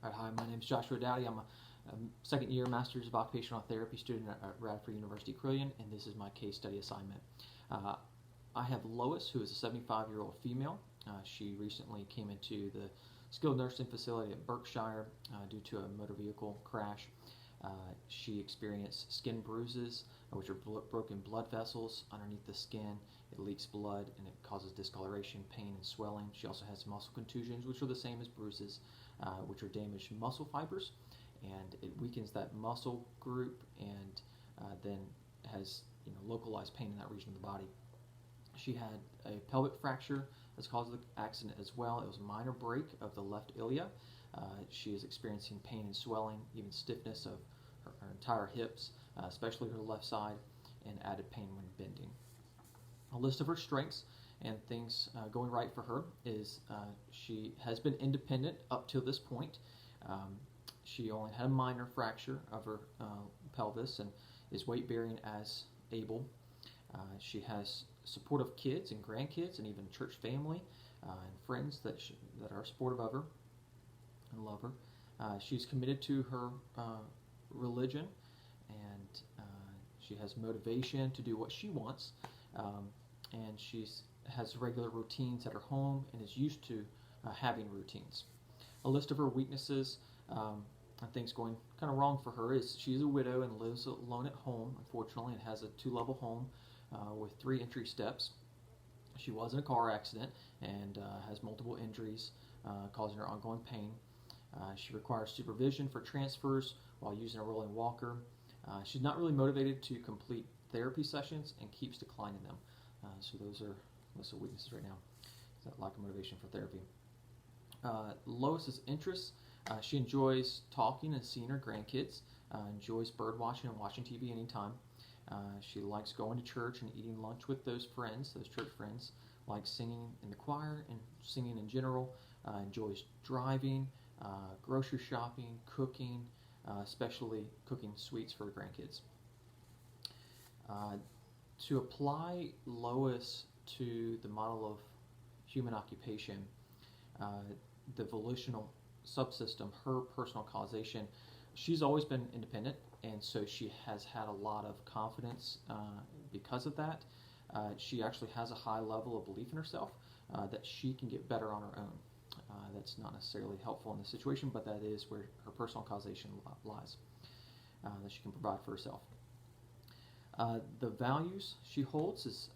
Hi, my name is Joshua Dowdy. I'm a second year Master's of Occupational Therapy student at Radford University, Crillion, and this is my case study assignment. I have Lois, who is a 75-year-old female. She recently came into the skilled nursing facility at Berkshire due to a motor vehicle crash. She experienced skin bruises, which are broken blood vessels underneath the skin. It leaks blood and it causes discoloration, pain, and swelling. She also has muscle contusions, which are the same as bruises, which are damaged muscle fibers, and it weakens that muscle group and then has localized pain in that region of the body. She had a pelvic fracture as cause of the accident as well. It was a minor break of the left ilia. She is experiencing pain and swelling, even stiffness of her entire hips, especially her left side, and added pain when bending. A list of her strengths and things going right for her is she has been independent up to this point. She only had a minor fracture of her pelvis and is weight bearing as able. She has supportive kids and grandkids and even church family and friends that are supportive of her and love her. She's committed to her religion, and she has motivation to do what she wants, and she has regular routines at her home and is used to having routines. A list of her weaknesses and things going kind of wrong for her is she's a widow and lives alone at home, unfortunately, and has a 2-level home with 3 entry steps. She was in a car accident and has multiple injuries causing her ongoing pain. She requires supervision for transfers while using a rolling walker. She's not really motivated to complete therapy sessions and keeps declining them. So those are weaknesses right now. That lack of motivation for therapy. Lois's interests. She enjoys talking and seeing her grandkids. Enjoys bird watching and watching TV anytime. She likes going to church and eating lunch with those church friends. Likes singing in the choir and singing in general. Enjoys driving, grocery shopping, cooking, especially cooking sweets for her grandkids. To apply Lois to the model of human occupation, the volitional subsystem, her personal causation, she's always been independent, and so she has had a lot of confidence because of that. She actually has a high level of belief in herself that she can get better on her own. That's not necessarily helpful in this situation, but that is where her personal causation lies, that she can provide for herself. The values she holds is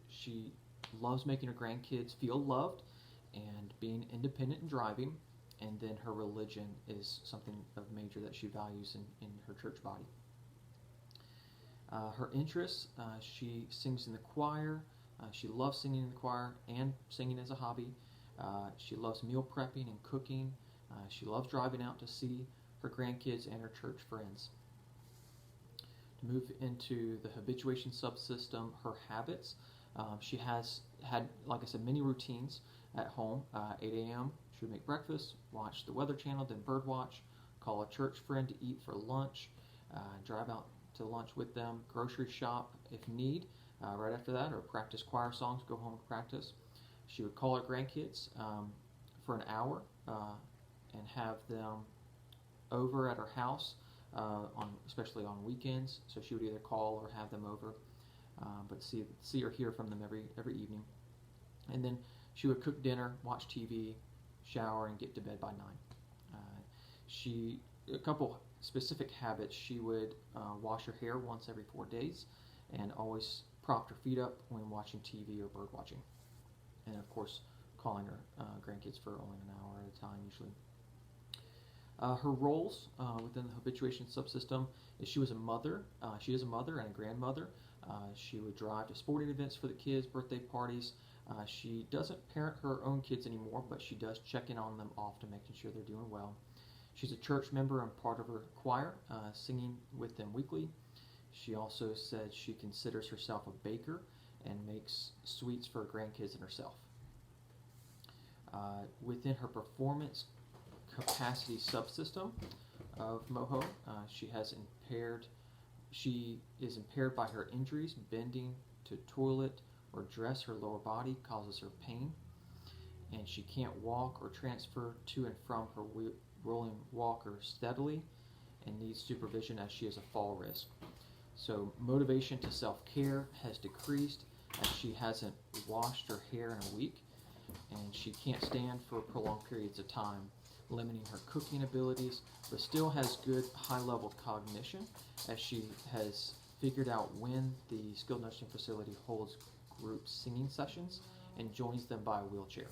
she loves making her grandkids feel loved and being independent and driving, and then her religion is something of major that she values in her church body. Her interests, she sings in the choir. She loves singing in the choir and singing as a hobby. She loves meal prepping and cooking. She loves driving out to see her grandkids and her church friends. To move into the habituation subsystem, her habits, she has had, like I said, many routines at home. 8 a.m. she would make breakfast, watch the Weather Channel, then bird watch, call a church friend to eat for lunch, drive out to lunch with them, grocery shop if need, right after that, or practice choir songs, go home and practice. She would call her grandkids for an hour and have them over at her house, especially on weekends. So she would either call or have them over, but see or hear from them every evening. And then she would cook dinner, watch TV, shower, and get to bed by 9. A couple specific habits: she would wash her hair once every 4 days, and always propped her feet up when watching TV or bird watching. And of course, calling her grandkids for only an hour at a time usually. Her roles within the habituation subsystem is she is a mother and a grandmother. She would drive to sporting events for the kids, birthday parties. She doesn't parent her own kids anymore, but she does check in on them often, making sure they're doing well. She's a church member and part of her choir, singing with them weekly. She also said she considers herself a baker and makes sweets for her grandkids and herself. Within her performance capacity subsystem of MOHO, she is impaired by her injuries. Bending to toilet or dress her lower body causes her pain, and she can't walk or transfer to and from her rolling walker steadily and needs supervision as she has a fall risk. So motivation to self-care has decreased as she hasn't washed her hair in a week, and she can't stand for prolonged periods of time, limiting her cooking abilities, but still has good high-level cognition as she has figured out when the skilled nursing facility holds group singing sessions and joins them by a wheelchair.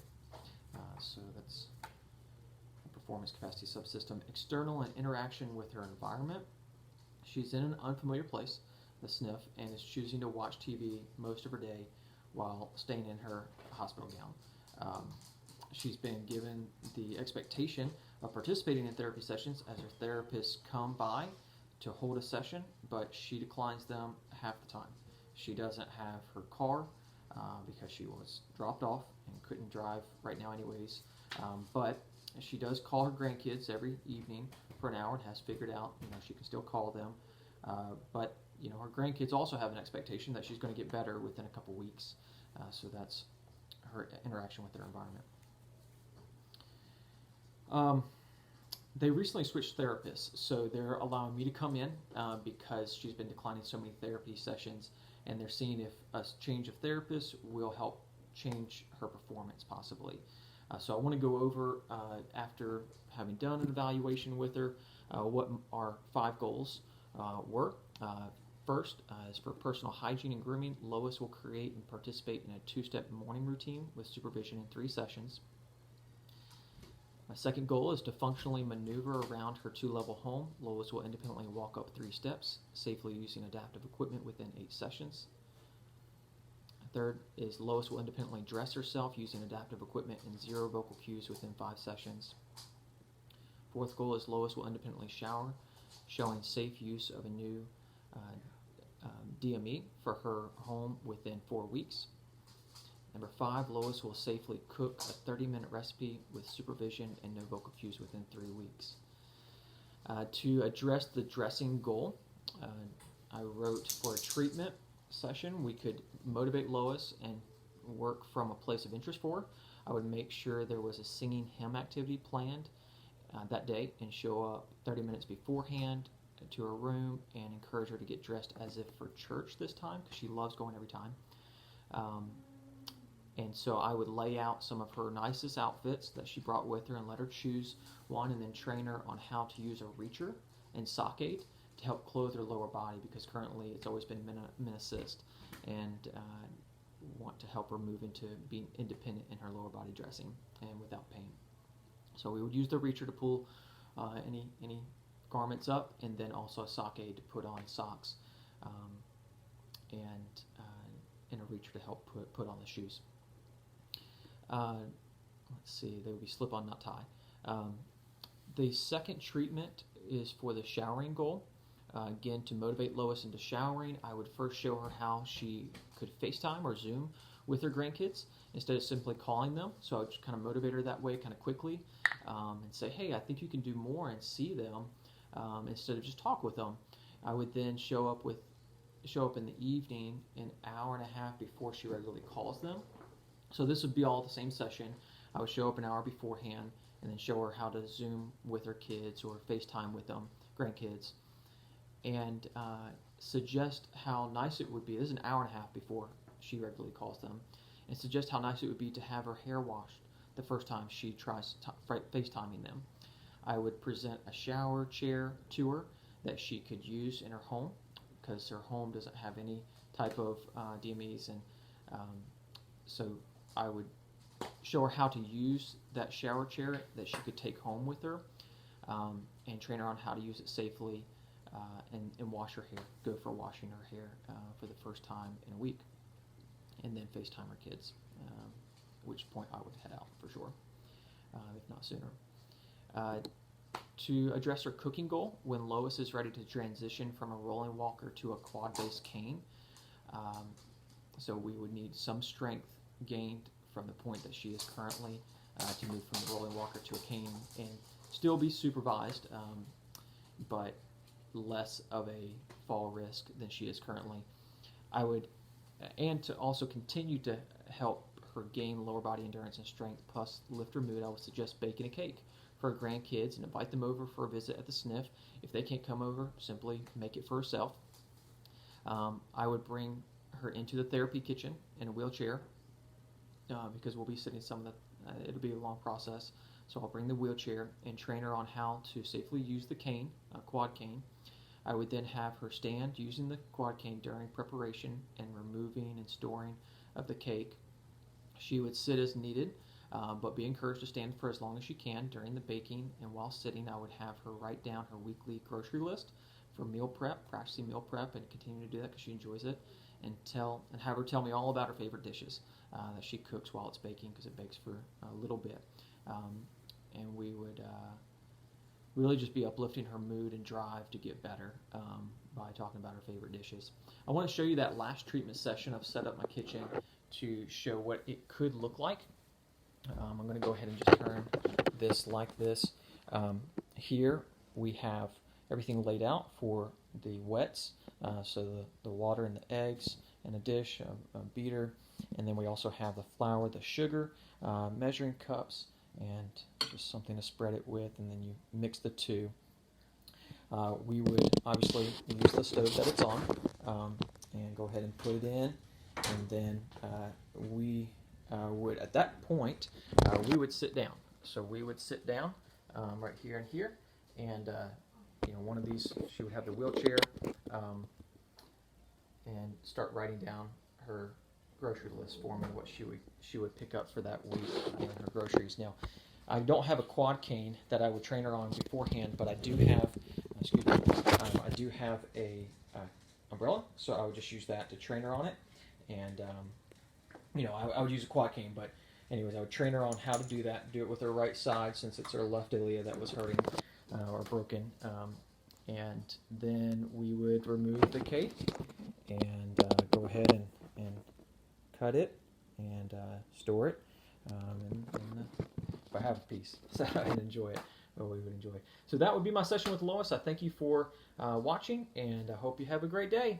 So that's a performance capacity subsystem. External and interaction with her environment. She's in an unfamiliar place, the SNF, and is choosing to watch TV most of her day while staying in her hospital gown. She's been given the expectation of participating in therapy sessions as her therapists come by to hold a session, but she declines them half the time. She doesn't have her car because she was dropped off and couldn't drive right now anyways, but she does call her grandkids every evening for an hour and has figured out she can still call them, but her grandkids also have an expectation that she's going to get better within a couple weeks, so that's her interaction with their environment. They recently switched therapists, so they're allowing me to come in because she's been declining so many therapy sessions, and they're seeing if a change of therapist will help change her performance possibly. So I want to go over, after having done an evaluation with her, what our 5 goals were. First is for personal hygiene and grooming. Lois will create and participate in a 2-step morning routine with supervision in 3 sessions. My second goal is to functionally maneuver around her 2-level home. Lois will independently walk up 3 steps, safely using adaptive equipment within 8 sessions. Third is Lois will independently dress herself using adaptive equipment and 0 vocal cues within 5 sessions. Fourth goal is Lois will independently shower, showing safe use of a new DME for her home within 4 weeks. Number 5, Lois will safely cook a 30-minute recipe with supervision and no vocal cues within 3 weeks. To address the dressing goal, I wrote for a treatment session, we could motivate Lois and work from a place of interest for her. I would make sure there was a singing hymn activity planned that day and show up 30 minutes beforehand to her room and encourage her to get dressed as if for church this time because she loves going every time. And so I would lay out some of her nicest outfits that she brought with her and let her choose one, and then train her on how to use a reacher and sock aid to help clothe her lower body, because currently it's always been min assist, and want to help her move into being independent in her lower body dressing and without pain. So we would use the reacher to pull any garments up, and then also a sock aid to put on socks, and a reacher to help put on the shoes. Let's see, they would be slip-on, not tie. The second treatment is for the showering goal. Again, to motivate Lois into showering, I would first show her how she could FaceTime or Zoom with her grandkids instead of simply calling them. So I would just kind of motivate her that way kind of quickly, and say, hey, I think you can do more and see them instead of just talk with them. I would then show up in the evening an hour and a half before she regularly calls them. So this would be all the same session. I would show up an hour beforehand and then show her how to Zoom with her kids or FaceTime with them, grandkids, and suggest how nice it would be. This is an hour and a half before she regularly calls them, and suggest how nice it would be to have her hair washed the first time she tries FaceTiming them. I would present a shower chair to her that she could use in her home, because her home doesn't have any type of DMEs, and so I would show her how to use that shower chair that she could take home with her, and train her on how to use it safely, and wash her hair, go for washing her hair for the first time in a week, and then FaceTime her kids, at which point I would head out for sure, if not sooner. To address her cooking goal, when Lois is ready to transition from a rolling walker to a quad-based cane, so we would need some strength gained from the point that she is currently to move from the rolling walker to a cane and still be supervised, but less of a fall risk than she is currently. I would, and to also continue to help her gain lower body endurance and strength, plus lift her mood, I would suggest baking a cake her grandkids and invite them over for a visit at the SNF. If they can't come over, simply make it for herself. I would bring her into the therapy kitchen in a wheelchair because we'll be sitting some of the, it'll be a long process. So I'll bring the wheelchair and train her on how to safely use the cane, quad cane. I would then have her stand using the quad cane during preparation and removing and storing of the cake. She would sit as needed, but be encouraged to stand for as long as she can during the baking. And while sitting, I would have her write down her weekly grocery list for meal prep, practicing meal prep, and continue to do that because she enjoys it. And have her tell me all about her favorite dishes that she cooks while it's baking, because it bakes for a little bit. And we would really just be uplifting her mood and drive to get better by talking about her favorite dishes. I want to show you that last treatment session. I've set up my kitchen to show what it could look like. I'm going to go ahead and just turn this like this. Here we have everything laid out for the wets, so the water and the eggs in a dish, a beater, and then we also have the flour, the sugar, measuring cups, and just something to spread it with, and then you mix the two. We would obviously use the stove that it's on, and go ahead and put it in, and then we would, at that point, we would sit down. So we would sit down right here and here, and one of these, she would have the wheelchair, and start writing down her grocery list for me, what she would pick up for that week in her groceries. Now, I don't have a quad cane that I would train her on beforehand, but I do have, I do have a umbrella, so I would just use that to train her on it. And I would use a quad cane, but anyways, I would train her on how to do that. Do it with her right side, since it's her left ilia that was hurting or broken. And then we would remove the cake and go ahead and cut it and store it. And if I have a piece, so I'd enjoy it, or we would enjoy it. So that would be my session with Lois. I thank you for watching, and I hope you have a great day.